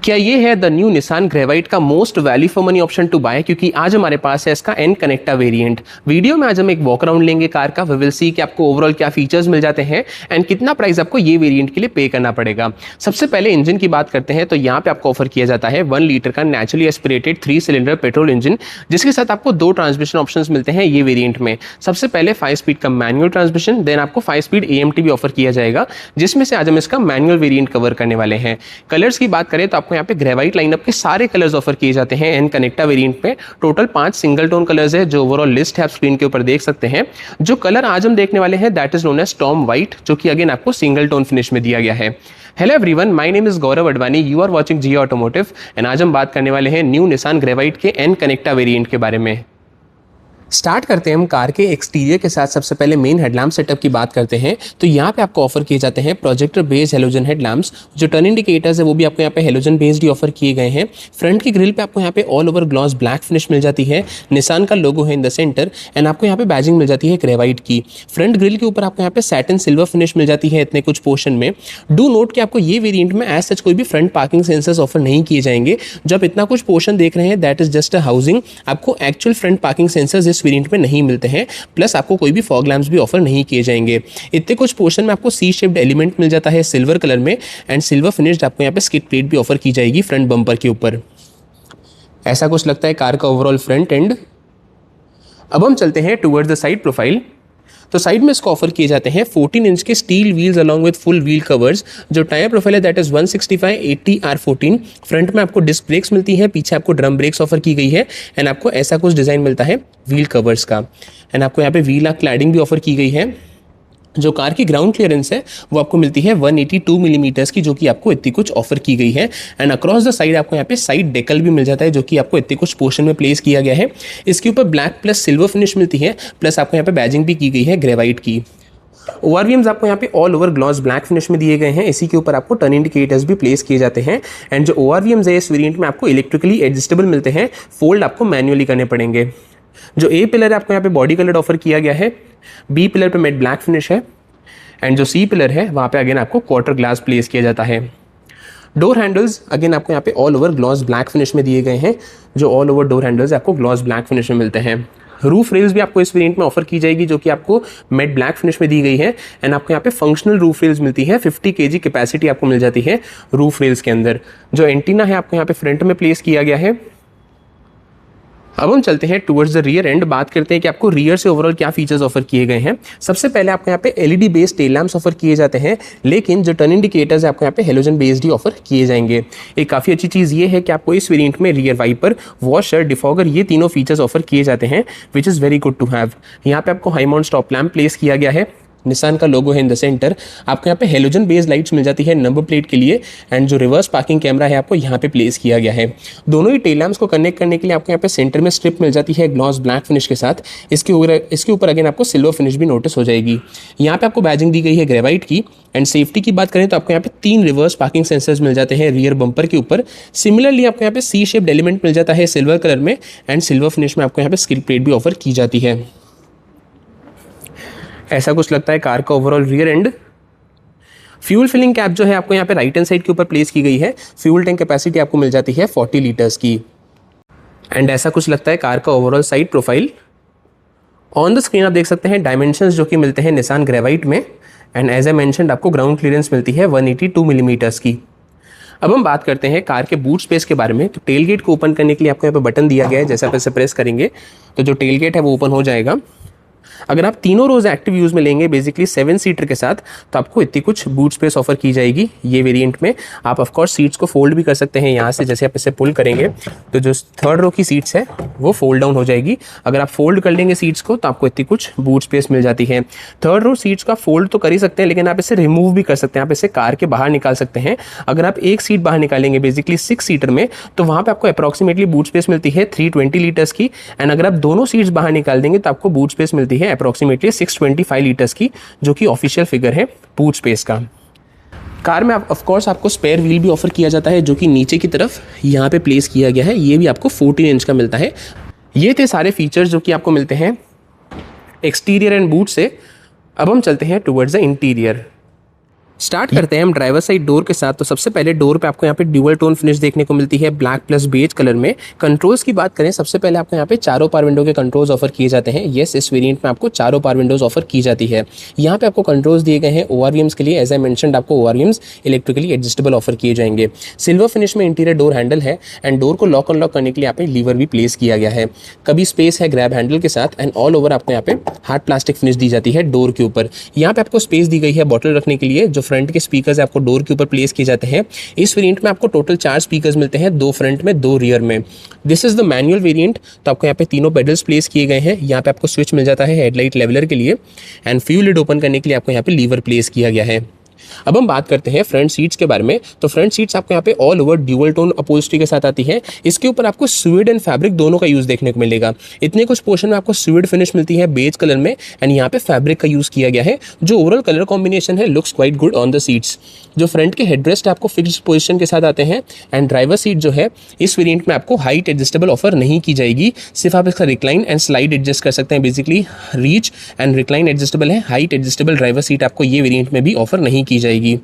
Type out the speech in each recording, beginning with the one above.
क्या ये है द न्यू निसान ग्रेवाइट का most value for money option to buy, क्योंकि आज हमारे पास है इसका एन कनेक्टा वेरिएंट। वीडियो में आज हम एक वॉक अराउंड लेंगे कार का, वी विल सी कि आपको ओवरऑल क्या फीचर्स मिल जाते हैं एंड कितना प्राइस आपको ये वेरिएंट के लिए पे करना पड़ेगा। सबसे पहले इंजन की बात करते हैं तो यहाँ पे आपको ऑफर किया जाता है 1 लीटर का naturally aspirated 3 cylinder petrol engine, जिसके साथ आपको 2 ट्रांसमिशन ऑप्शन मिलते हैं ये वेरिएंट में। सबसे पहले 5 स्पीड का मैनुअल ट्रांसमिशन, देन आपको 5 स्पीड AMT भी ऑफर किया जाएगा, जिसमें से आज हम इसका मैनुअल वेरिएंट कवर करने वाले हैं। कलर्स की बात करें तो आपको यहाँ पे ग्रेवाइट लाइनअप के सारे कलर्स ऑफर किए जाते हैं एन कनेक्टा वेरिएंट पे। टोटल 5 सिंगल टोन कलर्स है जो ओवरऑल लिस्ट है, आप स्क्रीन के ऊपर देख सकते हैं। जो कलर आज हम देखने वाले हैं that is known as storm white, जो कि अगेन आपको सिंगल टोन फिनिश में दिया गया है। Hello everyone, my name is Gaurav Advani, you are watching Zee automotive and आज हम बात करने वाले हैं न्यू निसान ग्रेवाइट के एन कनेक्टा वेरिएंट के बारे में। स्टार्ट करते हैं हम कार के एक्सटीरियर के साथ। सबसे पहले मेन हेडलैम्प सेटअप की बात करते हैं तो यहाँ पे आपको ऑफर किए जाते हैं प्रोजेक्टर बेस्ड हेलोजन हेडलैम्प्स। जो टर्न इंडिकेटर्स है वो भी आपको यहाँ पे हेलोजन बेस्ड ही ऑफर किए गए हैं। फ्रंट की ग्रिल पे आपको यहाँ पे all over gloss black finish मिल जाती है, निसान का लोगो है इन द सेंटर एंड आपको यहाँ पे बैजिंग मिल जाती है ग्रेवाइट की। फ्रंट ग्रिल के ऊपर आपको यहाँ पे सैटिन सिल्वर फिनिश मिल जाती है इतने कुछ पोर्शन में। डू नोट कि आपको ये वेरिएंट में एज सच कोई भी फ्रंट पार्किंग सेंसर्स ऑफर नहीं किए जाएंगे। जो आप इतना कुछ पोर्शन देख रहे हैं that is just a housing, आपको एक्चुअल फ्रंट पार्किंग सेंसर्स इस वेरिएंट में नहीं मिलते हैं। प्लस आपको कोई भी फॉग लैंप्स भी ऑफर नहीं किए जाएंगे। इतने कुछ पोर्शन में आपको सी शेप्ड एलिमेंट मिल जाता है सिल्वर कलर में एंड सिल्वर फिनिश्ड आपको यहाँ पे स्किड प्लेट भी ऑफर की जाएगी फ्रंट बम्पर के ऊपर। ऐसा कुछ लगता है कार का ओवरऑल फ्रंट एंड। अब हम चलते हैं टुवर्ड्स द साइड प्रोफाइल। तो साइड में इसको ऑफर किए जाते हैं 14 इंच के steel wheels along with full wheel covers. जो टायर प्रोफाइल है दैट इज 165/80 R14। फ्रंट में आपको डिस्क ब्रेक्स मिलती है, पीछे आपको ड्रम ब्रेक्स ऑफर की गई है एंड आपको ऐसा कुछ डिजाइन मिलता है व्हील कवर्स का एंड आपको यहाँ पे व्हील क्लैडिंग भी ऑफर की गई है। जो कार की ग्राउंड क्लियरेंस है वो आपको मिलती है 182 मिलीमीटर्स की, जो कि आपको इतनी कुछ ऑफर की गई है एंड अक्रॉस द साइड आपको यहाँ पे साइड डेकल भी मिल जाता है, जो कि आपको इतने कुछ पोर्शन में प्लेस किया गया है। इसके ऊपर ब्लैक प्लस सिल्वर फिनिश मिलती है, प्लस आपको यहाँ पे बैजिंग भी की गई है ग्रेवाइट की। ORVMs आपको यहाँ पे all over gloss black finish में दिए गए हैं। इसी के ऊपर आपको टर्न इंडिकेटर्स भी प्लेस किए जाते हैं एंड जो ORVMs है इस वेरिएंट में आपको इलेक्ट्रिकली एडजस्टेबल मिलते हैं, फोल्ड आपको मैन्युअली करने पड़ेंगे। जो A पिलर है आपको यहाँ पे बॉडी कलर ऑफर किया गया है, B पिलर पे मेट ब्लैक फिनिश है एंड जो C पिलर है वहाँ पे अगेन आपको क्वार्टर ग्लास प्लेस किया जाता है। डोर हैंडल्स अगेन आपको यहाँ पे all over gloss black finish में दिए गए हैं। जो ऑल ओवर डोर हैंडल्स आपको ग्लॉस ब्लैक फिनिश में मिलते हैं। रूफ रेल्स भी आपको इस वेरिएंट में ऑफर की जाएगी, जो कि आपको मेट ब्लैक फिनिश में दी गई है एंड आपको यहाँ पे फंक्शनल रूफ रेल्स मिलती है। 50 kg कैपेसिटी आपको मिल जाती है रूफ रेल्स के अंदर। जो एंटीना है आपको यहाँ पे फ्रंट में प्लेस किया गया है। अब हम चलते हैं टुवर्ड्स द रियर एंड, बात करते हैं कि आपको रियर से ओवरऑल क्या फीचर्स ऑफर किए गए हैं। सबसे पहले आपको यहाँ पे LED based tail lamps offer किए जाते हैं, लेकिन जो टर्न इंडिकेटर्स है आपको यहाँ पे हेलोजन बेस्ड ही ऑफर किए जाएंगे। एक काफ़ी अच्छी चीज़ ये है कि आपको इस वेरिएंट में रियर वाइपर, वॉशर, डिफॉगर ये तीनों फीचर्स ऑफर किए जाते हैं, which is very good to have. यहाँ पे आपको high mount stop lamp place किया गया है, निसान का लोगो है इन द सेंटर। आपको यहाँ पे हेलोजन बेस्ड लाइट्स मिल जाती है नंबर प्लेट के लिए एंड जो रिवर्स पार्किंग कैमरा है आपको यहाँ पे प्लेस किया गया है। दोनों ही टेल लैम्प्स को कनेक्ट करने के लिए आपको यहाँ पे सेंटर में स्ट्रिप मिल जाती है ग्लॉस ब्लैक फिनिश के साथ। इसके ऊपर अगेन आपको सिल्वर फिनिश भी नोटिस हो जाएगी। यहाँ पे आपको बैजिंग दी गई है ग्रेवाइट की एंड सेफ्टी की बात करें तो आपको यहाँ पे 3 रिवर्स पार्किंग सेंसर्स मिल जाते हैं रियर बम्पर के ऊपर। सिमिलरली आपको यहाँ पे सी शेप्ड एलिमेंट मिल जाता है सिल्वर कलर में एंड सिल्वर फिनिश में आपको यहाँ पे स्किड प्लेट भी ऑफर की जाती है। ऐसा कुछ लगता है कार का overall rear end. Fuel filling cap जो है आपको यहाँ पे राइट हैंड साइड के ऊपर प्लेस की गई है। फ्यूल टैंक कैपेसिटी आपको मिल जाती है 40 लीटर्स की एंड ऐसा कुछ लगता है कार का overall side profile. On the screen आप देख सकते हैं डायमेंशंस जो कि मिलते हैं निसान ग्रेवाइट में एंड एज आई मेंशन्ड आपको ग्राउंड क्लियरेंस मिलती है 182 मिलीमीटर्स की। अब हम बात करते हैं कार के बूट स्पेस के बारे में। तो टेल गेट को ओपन करने के लिए आपको यहाँ पे बटन दिया गया है, जैसे आप इसे प्रेस करेंगे तो जो टेल गेट है वो ओपन हो जाएगा। अगर आप तीनों रोज एक्टिव यूज में लेंगे बेसिकली 7 सीटर के साथ, तो आपको इतनी कुछ बूट स्पेस ऑफर की जाएगी ये वेरिएंट में। आप ऑफ कोर्स सीट्स को फोल्ड भी कर सकते हैं यहाँ से, जैसे आप इसे पुल करेंगे तो जो 3rd रो की सीट्स है वो फोल्ड डाउन हो जाएगी। अगर आप फोल्ड कर लेंगे सीट्स को तो आपको इतनी कुछ बूट स्पेस मिल जाती है। 3rd रो सीट्स का फोल्ड तो कर ही सकते हैं, लेकिन आप इसे रिमूव भी कर सकते हैं, आप इसे कार के बाहर निकाल सकते हैं। अगर आप एक सीट बाहर निकालेंगे बेसिकली 6 सीटर में, तो वहाँ पर आपको अप्रॉक्सीमेटली बूट स्पेस मिलती है 320 लीटर्स की एंड अगर आप दोनों सीट्स बाहर निकाल देंगे तो आपको बूट स्पेस मिलती है अप्रॉक्सीमेटली 625 लीटर्स की, जो कि ऑफिशियल फिगर है बूट स्पेस का। कार में ऑफ कोर्स आपको स्पेयर व्हील भी ऑफर किया जाता है, जो कि नीचे की तरफ यहाँ पे प्लेस किया गया है। ये भी आपको 14 इंच का मिलता है। ये थे सारे फीचर्स जो कि आपको मिलते हैं एक्सटीरियर एंड बूट से। अब हम चलते हैं टुवर्ड्स द इंटीरियर। स्टार्ट करते हैं हम ड्राइवर साइड डोर के साथ। तो सबसे पहले डोर पे आपको यहाँ पे ड्यूअल टोन फिनिश देखने को मिलती है, ब्लैक प्लस बेज कलर में। कंट्रोल्स की बात करें, सबसे पहले आपको यहाँ पे चारों पावर विंडो के कंट्रोल्स ऑफर किए जाते हैं। येस, इस वेरिएंट में आपको चारों पावर विंडोज ऑफर की जाती है। यहाँ पे आपको कंट्रोल्स दिए गए हैं ओआरवीएम्स के लिए। एज आई मेंशन्ड, आपको ओआरवीएम्स इलेक्ट्रिकली एडजस्टेबल ऑफर किए जाएंगे। सिल्वर फिनिश में इंटीरियर डोर हैंडल है एंड डोर को लॉक अनलॉक करने के लिए यहाँ पे लीवर भी प्लेस किया गया है। कभी स्पेस है ग्रैब हैंडल के साथ एंड ऑल ओवर आपको यहाँ पे हार्ड प्लास्टिक फिनिश दी जाती है डोर के ऊपर। यहाँ पे आपको स्पेस दी गई है बॉटल रखने के लिए। जो फ्रंट के स्पीकर्स आपको डोर के ऊपर प्लेस किए जाते हैं। इस वेरिएंट में आपको टोटल 4 स्पीकर्स मिलते हैं, 2 फ्रंट में 2 रियर में। This is the manual variant. तो आपको यहाँ पे तीनों पेडल्स प्लेस किए गए हैं। यहाँ पे आपको स्विच मिल जाता है हेडलाइट लेवलर के लिए एंड फ्यूल लिड ओपन करने के लिए आपको यहाँ पे लीवर प्लेस किया गया है। अब हम बात करते हैं फ्रंट सीट्स के बारे में। तो फ्रंट सीट्स आपको यहाँ पे all over dual tone upholstery के साथ आती है। इसके ऊपर आपको स्वीड एंड फैब्रिक दोनों का यूज देखने को मिलेगा। इतने कुछ पोर्शन में आपको स्वीड फिनिश मिलती है बेज कलर में एंड यहाँ पे फैब्रिक का यूज किया गया है। जो ओवरऑल कलर कॉम्बिनेशन है looks quite good on the seats. जो फ्रंट के हेडरेस्ट आपको फिक्स्ड पोजीशन के साथ आते हैं एंड ड्राइवर सीट जो है इस वेरिएंट में आपको हाइट एडजस्टेबल ऑफर नहीं की जाएगी। सिर्फ आप इसका रिक्लाइन एंड स्लाइड एडजस्ट कर सकते हैं। Basically reach and recline adjustable है, हाइट एडजस्टेबल ड्राइवर सीट आपको ये वेरिएंट में भी ऑफर नहीं की जाएगी।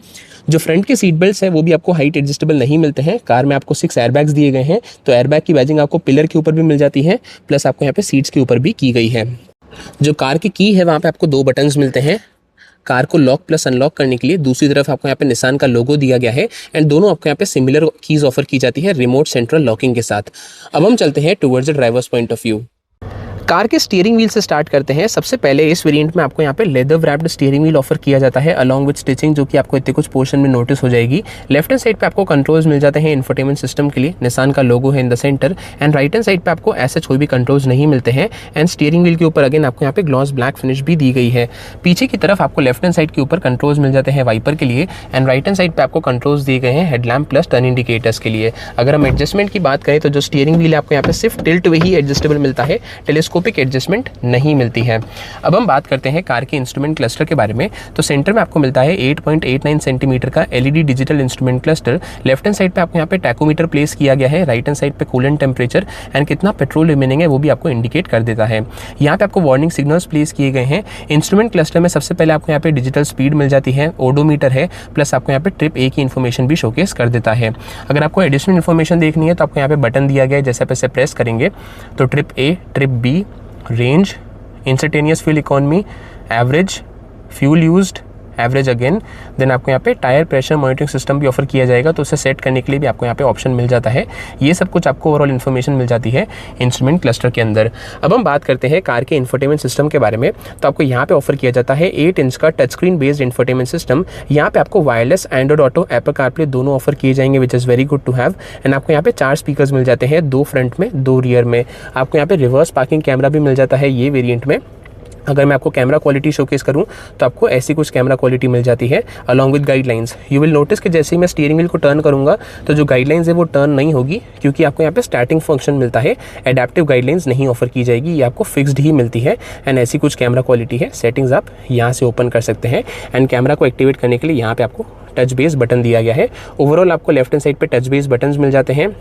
जो फ्रंट के सीट बेल्ट्स है वो भी आपको हाइट एडजस्टेबल नहीं मिलते हैं। कार में आपको 6 एयरबैग्स दिए गए हैं। तो एयरबैग की बैजिंग आपको पिलर के ऊपर भी मिल जाती है, प्लस आपको यहाँ पे सीट्स के ऊपर भी की गई है। जो कार की की है वहाँ पे आपको 2 बटन्स मिलते हैं कार को लॉक प्लस अनलॉक करने के लिए। दूसरी तरफ आपको यहाँ पे निसान का लोगो दिया गया है एंड दोनों आपको यहाँ पे सिमिलर कीज ऑफर की जाती है रिमोट सेंट्रल लॉकिंग के साथ। अब हम चलते हैं towards the drivers point of view. Car के स्टीयरिंग व्हील से स्टार्ट करते हैं। सबसे पहले इस वेरिएंट में आपको यहाँ पे leather wrapped steering wheel offer किया जाता है अलॉन्ग विद स्टिचिंग, जो कि आपको इतने कुछ पोर्शन में नोटिस हो जाएगी। लेफ्ट हैंड साइड पे आपको कंट्रोल्स मिल जाते हैं इंफोटेनमेंट सिस्टम के लिए। निसान का लोगो है in the centre and right hand side पे आपको ऐसे कोई भी कंट्रोल्स नहीं मिलते हैं एंड स्टीयरिंग व्हील के ऊपर अगेन आपको यहाँ पे ग्लॉस ब्लैक फिनिश भी दी गई है। पीछे की तरफ आपको लेफ्ट हैंड साइड के ऊपर कंट्रोल्स मिल जाते हैं वाइपर के लिए एंड राइट हैंड साइड पे आपको कंट्रोल्स दिए गए हैं हेडलैम्प प्लस टर्न इंडिकेटर्स के लिए। अगर हम एडजस्टमेंट की बात करें तो जो स्टीयरिंग व्हील आपको यहाँ पे सिर्फ टिल्ट वे ही एडजस्टेबल मिलता है, टेलीस्कोपिक एडजस्टमेंट नहीं मिलती है। अब हम बात करते हैं कार के इंस्ट्रूमेंट क्लस्टर के बारे में। तो सेंटर में आपको मिलता है 8.89 सेंटीमीटर का LED digital instrument cluster. Left hand side पे आपको यहाँ पे टैकोमीटर प्लेस किया गया है, राइट हैंड साइड पे कूलेंट टेम्परेचर एंड कितना पेट्रोल रिमेनिंग है वो भी आपको इंडिकेट कर देता है। यहाँ पे आपको वार्निंग सिग्नल्स प्लेस किए गए हैं। इंस्ट्रूमेंट क्लस्टर में सबसे पहले आपको यहाँ पे डिजिटल स्पीड मिल जाती है, ओडोमीटर है, प्लस आपको यहाँ पे ट्रिप ए की इन्फॉर्मेशन भी शोकेस कर देता है। अगर आपको एडिशनल इन्फॉर्मेशन देखनी है तो आपको यहाँ पे बटन दिया गया है, जैसे आप इसे प्रेस करेंगे तो trip A, trip B, range, instantaneous fuel economy, average, fuel used, average again, then आपको यहाँ पे टायर प्रेशर मॉनिटरिंग सिस्टम भी ऑफर किया जाएगा। तो उसे सेट करने के लिए भी आपको यहाँ पे ऑप्शन मिल जाता है। ये सब कुछ आपको ओवरऑल इन्फॉर्मेशन मिल जाती है इंस्ट्रूमेंट क्लस्टर के अंदर। अब हम बात करते हैं कार के इंफोटेनमेंट सिस्टम के बारे में। तो आपको यहाँ पे ऑफर किया जाता है 8 इंच का touch screen based infotainment system. यहाँ पे आपको wireless, Android Auto, Apple CarPlay दोनों ऑफर किए जाएंगे, which is very good to have. And आपको यहाँ पे 4 स्पीकर्स मिल जाते हैं, 2 फ्रंट में 2 रियर में। आपको यहाँ पे रिवर्स पार्किंग कैमरा भी मिल जाता है ये वेरिएंट में। अगर मैं आपको कैमरा क्वालिटी शोकेस करूं तो आपको ऐसी कुछ कैमरा क्वालिटी मिल जाती है along with guidelines. You will notice कि जैसे ही मैं स्टीयरिंग व्हील को टर्न करूंगा तो जो गाइडलाइंस है वो टर्न नहीं होगी, क्योंकि आपको यहाँ पे स्टार्टिंग फंक्शन मिलता है, एडेप्टिव गाइडलाइंस नहीं ऑफर की जाएगी, ये आपको फिक्स्ड ही मिलती है। एंड ऐसी कुछ कैमरा क्वालिटी है। सेटिंग्स आप यहाँ से ओपन कर सकते हैं एंड कैमरा को एक्टिवेट करने के लिए यहाँ पे आपको टच बेस बटन दिया गया है। ओवरऑल आपको लेफ्ट हैंड साइड पे टच बेस बटन्स मिल जाते हैं।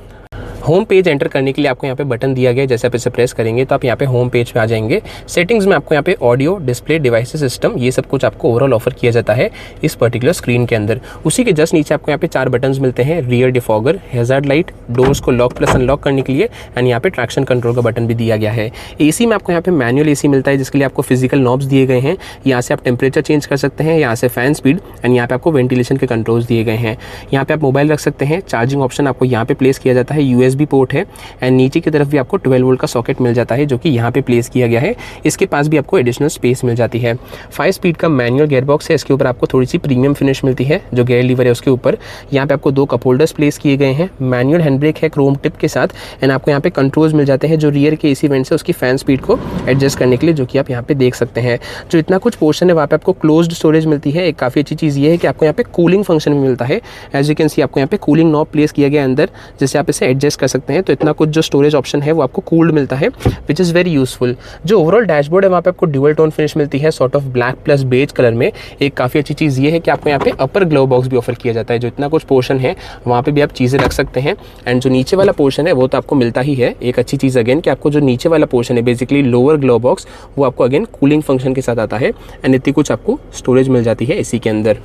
होम पेज एंटर करने के लिए आपको यहाँ पे बटन दिया गया है, जैसे आप इसे प्रेस करेंगे तो आप यहाँ पे होम पेज पे आ जाएंगे। सेटिंग्स में आपको यहाँ पे ऑडियो, डिस्प्ले, डिवाइसेस, सिस्टम, ये सब कुछ आपको ओवरऑल ऑफर किया जाता है इस पर्टिकुलर स्क्रीन के अंदर। उसी के जस्ट नीचे आपको यहाँ पे 4 बटन्स मिलते हैं, rear defogger, hazard light, doors को लॉक प्लस अनलॉक करने के लिए एंड यहाँ पे ट्रैक्शन कंट्रोल का बटन भी दिया गया है। एसी में आपको यहाँ पे मैनुअल एसी मिलता है, जिसके लिए आपको फिजिकल नॉब्स दिए गए हैं। यहाँ से आप टेम्परेचर चेंज कर सकते हैं, यहाँ से फैन स्पीड एंड यहाँ पे आपको वेंटिलेशन के कंट्रोल्स दिए गए हैं। यहाँ पे आप मोबाइल रख सकते हैं। चार्जिंग ऑप्शन आपको यहाँ पे प्लेस किया जाता है, यूएसबी पोर्ट है एंड नीचे की तरफ भी आपको 12 वोल्ट का सॉकेट मिल जाता है, जो कि यहाँ पे प्लेस किया गया है। इसके पास भी आपको एडिशनल स्पेस मिल जाती है। 5 स्पीड का मैनुअल गियरबॉक्स है। इसके ऊपर आपको थोड़ी सी प्रीमियम फिनिश मिलती है, जो गियर लीवर है उसके ऊपर। यहाँ पे आपको 2 कप होल्डर्स प्लेस किए गए हैं। मैनुअल हैंड ब्रेक है क्रोम टिप के साथ एंड आपको यहाँ पे कंट्रोल्स मिल जाते हैं जो रियर के एसी वेंट से उसकी फैन स्पीड को एडजस्ट करने के लिए, जो कि आप यहाँ पे देख सकते हैं। जो इतना कुछ पोर्शन है वहाँ पे आपको क्लोज्ड स्टोरेज मिलती है। एक काफ़ी अच्छी चीज़ ये है कि आपको यहाँ पे कूलिंग फंक्शन भी मिलता है। एज यू कैन सी आपको यहाँ पे कूलिंग नॉब प्लेस किया गया अंदर, जिससे आप इसे एडजस्ट कर सकते हैं। तो इतना कुछ जो स्टोरेज ऑप्शन है वो आपको कूल्ड मिलता है, विच इज़ वेरी यूजफुल। जो ओवरऑल डैशबोर्ड है वहाँ पे आपको ड्यूअल टोन फिनिश मिलती है, sort of black plus beige colour में। एक काफ़ी अच्छी चीज़ ये है कि आपको यहाँ पे अपर ग्लव बॉक्स भी ऑफर किया जाता है। जो इतना कुछ पोर्शन है वहाँ पे भी आप चीज़ें रख सकते हैं एंड जो नीचे वाला पोर्शन है वो तो आपको मिलता ही है। एक अच्छी चीज़ अगेन कि आपको जो नीचे वाला पोर्शन है बेसिकली लोअर ग्लव बॉक्स, वो आपको अगेन कूलिंग फंक्शन के साथ आता है एंड इतनी कुछ आपको स्टोरेज मिल जाती है इसी के अंदर।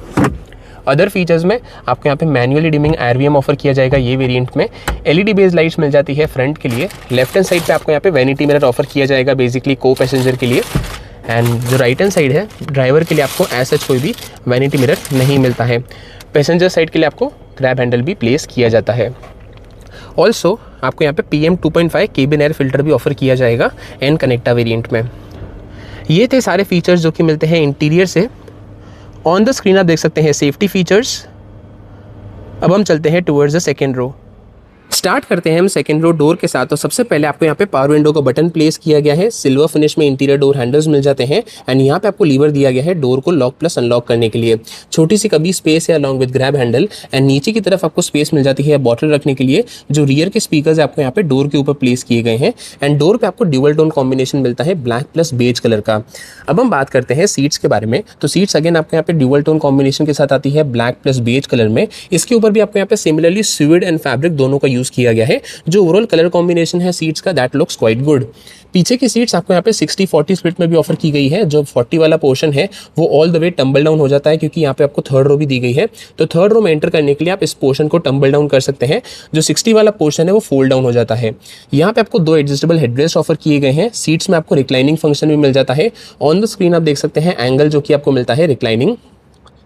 अदर फीचर्स में आपको यहाँ पे मैनुअली डिमिंग RVM ऑफर किया जाएगा ये वेरिएंट में। LED बेस्ड लाइट्स मिल जाती है फ्रंट के लिए। लेफ्ट हैंड साइड पे आपको यहाँ पे वैनिटी मिरर ऑफर किया जाएगा बेसिकली को पैसेंजर के लिए। एंड जो राइट हैंड साइड है ड्राइवर के लिए आपको ऐसा कोई भी वैनिटी मिरर नहीं मिलता है। पैसेंजर साइड के लिए आपको ग्रैब हैंडल भी प्लेस किया जाता है। ऑल्सो आपको यहाँ पे PM 2.5 केबिन एयर फिल्टर भी ऑफर किया जाएगा एन कनेक्टा वेरिएंट में। ये थे सारे फीचर्स जो कि मिलते हैं इंटीरियर से। ऑन द स्क्रीन आप देख सकते हैं सेफ्टी फीचर्स। अब हम चलते हैं towards the second row. Start करते हैं हम सेकेंड रो डोर के साथ। तो सबसे पहले आपको यहाँ पे पावर विंडो का बटन प्लेस किया गया है। सिल्वर फिनिश में इंटीरियर डोर हैंडल्स मिल जाते हैं एंड यहाँ पे आपको लीवर दिया गया है डोर को लॉक प्लस अनलॉक करने के लिए। छोटी सी कभी स्पेस है along with grab handle and नीचे की तरफ आपको स्पेस मिल जाती है बॉटल रखने के लिए। जो रियर के स्पीकर्स आपको यहाँ पे डोर के ऊपर प्लेस किए गए हैं एंड डोर पे आपको ड्यूअल टोन कॉम्बिनेशन मिलता है ब्लैक प्लस बेज कलर का। अब हम बात करते हैं सीट्स के बारे में। तो सीट्स अगेन आपको यहाँ पे ड्यूअल टोन कॉम्बिनेशन के साथ आती है ब्लैक प्लस बेज कलर में। इसके ऊपर भी आपको यहाँ पे सिमिलरली स्यूड एंड फैब्रिक दोनों का यूज किया गया है। जो ओवरऑल कलर कॉम्बिनेशन है सीट्स का दैट लुक्स क्वाइट गुड। पीछे की सीट्स आपको यहाँ पे 60-40 स्प्लिट में भी ऑफर की गई है। जो 40 वाला पोर्शन है वो all the way tumble down हो जाता है क्योंकि यहाँ पे आपको थर्ड रो भी दी गई है। तो थर्ड रो में एंटर करने के लिए आप इस पोर्शन को टम्बल डाउन कर सकते हैं। जो 60 वाला पोर्शन है वो फोल्ड डाउन हो जाता है। यहाँ पे आपको 2 एडजस्टेबल हेडरेस्ट ऑफर किए गए हैं। सीट्स में आपको रिक्लाइनिंग फंक्शन भी मिल जाता है। ऑन द स्क्रीन आप देख सकते हैं एंगल जो कि आपको मिलता है रिक्लाइनिंग।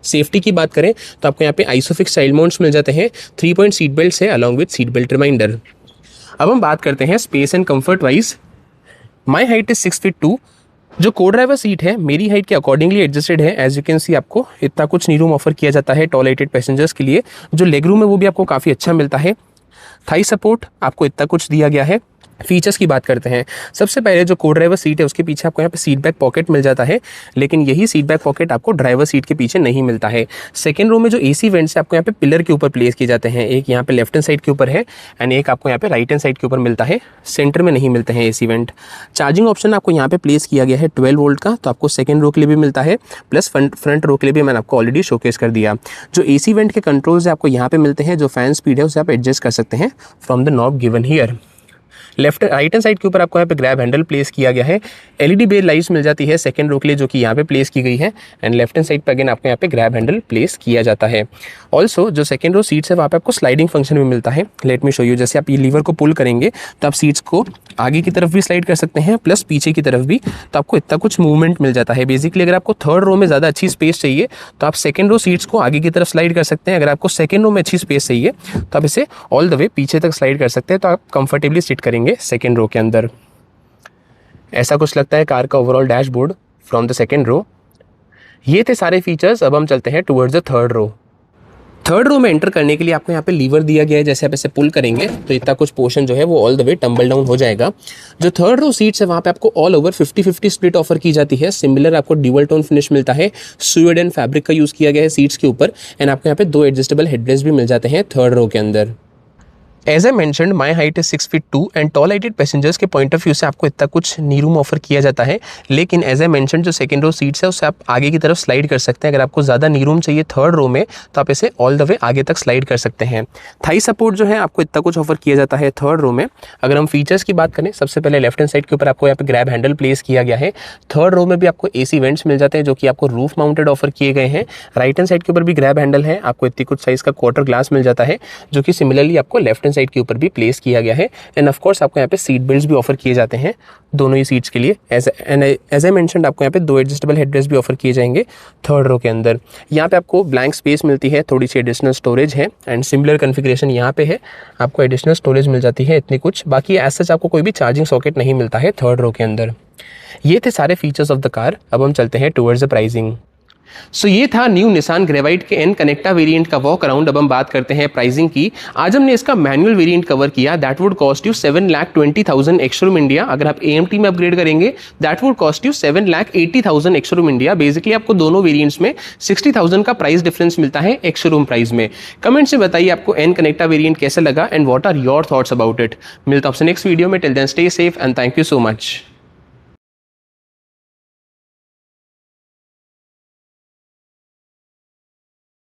सेफ्टी की बात करें तो आपको यहाँ पे आइसोफिक्स चाइल्ड माउंट्स मिल जाते हैं। 3 पॉइंट सीट बेल्ट है along with seat belt reminder. अब हम बात करते हैं space and comfort wise. My height is 6 feet 2। जो को ड्राइवर सीट है मेरी हाइट के अकॉर्डिंगली एडजस्टेड है। एज यू कैन सी आपको इतना कुछ नी रूम ऑफर किया जाता है टॉल हाइटेड पैसेंजर्स के लिए। जो लेग रूम है वो भी आपको काफ़ी अच्छा मिलता है। थाई सपोर्ट आपको इतना कुछ दिया गया है। फीचर्स की बात करते हैं। सबसे पहले जो को ड्राइवर सीट है उसके पीछे आपको यहाँ पे सीट बैक पॉकेट मिल जाता है, लेकिन यही सीट बैक पॉकेट आपको ड्राइवर सीट के पीछे नहीं मिलता है। सेकंड रो में जो एसी वेंट्स है आपको यहाँ पे पिलर के ऊपर प्लेस किए जाते हैं। एक यहाँ पे लेफ्ट हैंड साइड के ऊपर है एंड एक आपको यहाँ पे राइट हैंड साइड के ऊपर मिलता है। सेंटर में नहीं मिलते हैं एसी वेंट। चार्जिंग ऑप्शन आपको यहाँ पे प्लेस किया गया है 12 वोल्ट का, तो आपको सेकंड रो के लिए भी मिलता है प्लस फ्रंट रो के लिए भी मैंने आपको ऑलरेडी शोकेस कर दिया। जो एसी वेंट के कंट्रोल्स है आपको यहाँ पे मिलते हैं। जो फैन स्पीड है उसे आप एडजस्ट कर सकते हैं from the knob given here. Left right hand side के ऊपर आपको यहाँ पे ग्रैब हैंडल प्लेस किया गया है। एलईडी बेस्ड लाइट्स मिल जाती है सेकंड रो के लिए जो कि यहाँ पे प्लेस की गई है एंड लेफ्ट हैंड साइड पे अगेन आपको यहाँ पे ग्रैब हैंडल प्लेस किया जाता है। ऑल्सो जो सेकंड रो सीट्स है वहाँ पे आपको स्लाइडिंग फंक्शन भी मिलता है। Let me show you. जैसे आप ये लीवर को पुल करेंगे तो आप सीट्स को आगे की तरफ भी स्लाइड कर सकते हैं प्लस पीछे की तरफ भी, तो आपको इतना कुछ मूवमेंट मिल जाता है। बेसिकली अगर आपको थर्ड रो में ज़्यादा अच्छी स्पेस चाहिए तो आप सेकंड रो सीट्स को आगे की तरफ स्लाइड कर सकते हैं। अगर आपको सेकंड रो में अच्छी स्पेस चाहिए तो आप इसे ऑल द वे पीछे तक स्लाइड कर सकते हैं, तो आप कंफर्टेबली सिट करेंगे सेकंड रो के अंदर। ऐसा कुछ लगता है कार का overall dashboard from the second row. ये थे सारे फीचर्स। अब हम चलते हैं towards the third row. Third row में एंटर करने के लिए आपको यहाँ पे लीवर दिया गया है। जैसे आप इसे पुल करेंगे तो इतना कुछ पोर्शन जो है वो all the way tumble down हो जाएगा। जो थर्ड रो सीट्स है वहाँ पे आपको ऑल ओवर 50-50 स्प्लिट ऑफर की जाती है। सिमिलर आपको ड्यूअल टोन फिनिश मिलता है। स्यूड एंड फैब्रिक का यूज़ किया गया है सीट्स के ऊपर एंड आपको यहाँ पे 2 एडजस्टेबल हेडरेस्ट भी मिल जाते हैं थर्ड रो के अंदर। As I mentioned my height is 6 feet 2 and tall heighted passengers के पॉइंट ऑफ व्यू से आपको इतना कुछ नी रूम ऑफर किया जाता है। लेकिन एज आई मैंशनड जो सेकंड रो सीट्स है उससे आप आगे की तरफ स्लाइड कर सकते हैं। अगर आपको ज़्यादा नी रूम चाहिए थर्ड रो में तो आप इसे ऑल द वे आगे तक स्लाइड कर सकते हैं। थाई सपोर्ट जो है आपको इतना कुछ ऑफर किया जाता है थर्ड रो में। अगर हम फीचर्स की बात करें, सबसे पहले लेफ्ट हैंड साइड के ऊपर आपको यहाँ पे ग्रैब हैंडल प्लेस किया गया है। थर्ड रो में भी आपको एसी वेंट्स मिल जाते हैं जो कि आपको रूफ माउंटेड ऑफर किए गए हैं। राइट हैंड साइड के ऊपर भी ग्रैब हैंडल है। आपको इतनी कुछ साइज का क्वार्टर ग्लास मिल जाता है जो कि सिमिलरली आपको लेफ्ट हैंड साइड के ऊपर भी प्लेस किया गया है। एंड ऑफ कोर्स आपको यहाँ पे सीट बेल्ट्स भी ऑफर किए जाते हैं दोनों ही सीट्स के लिए। एज आई मेंशन्ड आपको यहाँ पे 2 एडजस्टेबल हेडरेस्ट भी ऑफर किए जाएंगे थर्ड रो के अंदर। यहाँ पे आपको ब्लैंक स्पेस मिलती है, थोड़ी सी एडिशनल स्टोरेज है एंड सिमिलर कॉन्फ़िगरेशन यहाँ पे है। आपको एडिशनल स्टोरेज मिल जाती है इतनी कुछ। बाकी एज सच आपको कोई भी चार्जिंग सॉकेट नहीं मिलता है थर्ड रो के अंदर। ये थे सारे फीचर्स ऑफ द कार। अब हम चलते हैं टुवर्ड्स द प्राइसिंग। सो ये था न्यू निसान ग्रेवाइट के एन कनेक्टा वेरिएंट का वॉक अराउंड। अब हम बात करते हैं प्राइसिंग की। आज हमने इसका मैनुअल वेरिएंट कवर किया। That would cost you 7,20,000 x-room India. अगर आप AMT में अपग्रेड करेंगे that would cost you 7,80,000 x-room India. Basically आपको दोनों वेरिएंट्स में 60,000 का प्राइस डिफरेंस मिलता है एक्स-रूम प्राइस में। कमेंट से बताइए आपको एन कनेक्टा वेरिएंट कैसा लगा and what are your thoughts about it. मिलता है आपसे नेक्स्ट वीडियो में। Till then stay safe and thank you so much.